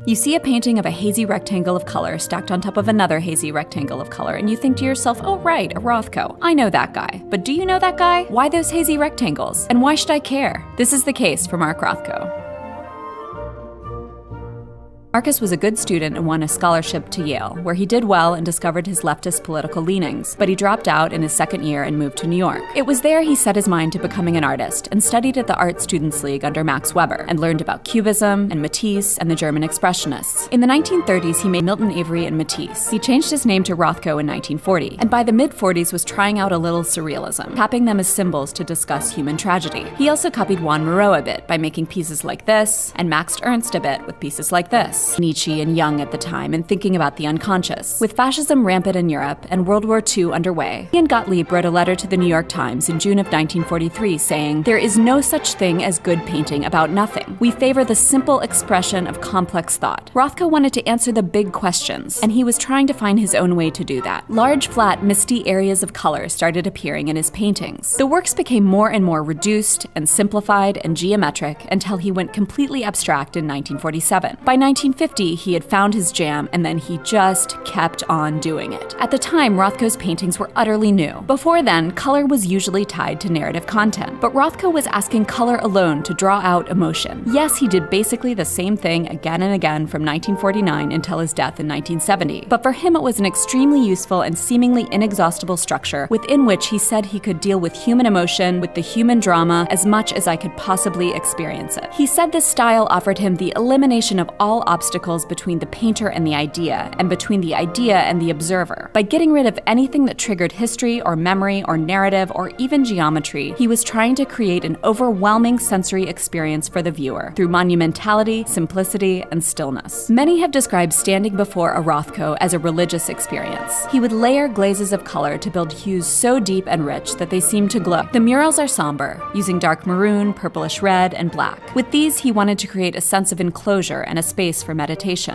You see a painting of a hazy rectangle of color stacked on top of another hazy rectangle of color, and you think to yourself, oh right, a Rothko. I know that guy. But do you know that guy? Why those hazy rectangles? And why should I care? This is the case for Mark Rothko. Marcus was a good student and won a scholarship to Yale, where he did well and discovered his leftist political leanings, but he dropped out in his second year and moved to New York. It was there he set his mind to becoming an artist and studied at the Art Students League under Max Weber and learned about Cubism and Matisse and the German Expressionists. In the 1930s, he made Milton Avery and Matisse. He changed his name to Rothko in 1940, and by the mid-40s was trying out a little surrealism, tapping them as symbols to discuss human tragedy. He also copied Juan Miró a bit by making pieces like this, and Max Ernst a bit with pieces like this. Nietzsche and Jung at the time and thinking about the unconscious. With fascism rampant in Europe and World War II underway, he and Gottlieb wrote a letter to the New York Times in June of 1943 saying, "There is no such thing as good painting about nothing. We favor the simple expression of complex thought." Rothko wanted to answer the big questions, and he was trying to find his own way to do that. Large, flat, misty areas of color started appearing in his paintings. The works became more and more reduced and simplified and geometric until he went completely abstract in 1947. By 1950, he had found his jam, and then he just kept on doing it. At the time, Rothko's paintings were utterly new. Before then, color was usually tied to narrative content, but Rothko was asking color alone to draw out emotion. Yes, he did basically the same thing again and again from 1949 until his death in 1970, but for him it was an extremely useful and seemingly inexhaustible structure within which he said he could deal with human emotion, with the human drama, as much as I could possibly experience it. He said this style offered him the elimination of all obstacles between the painter and the idea, and between the idea and the observer. By getting rid of anything that triggered history or memory or narrative or even geometry, he was trying to create an overwhelming sensory experience for the viewer through monumentality, simplicity, and stillness. Many have described standing before a Rothko as a religious experience. He would layer glazes of color to build hues so deep and rich that they seemed to glow. The murals are somber, using dark maroon, purplish red, and black. With these, he wanted to create a sense of enclosure and a space for meditation.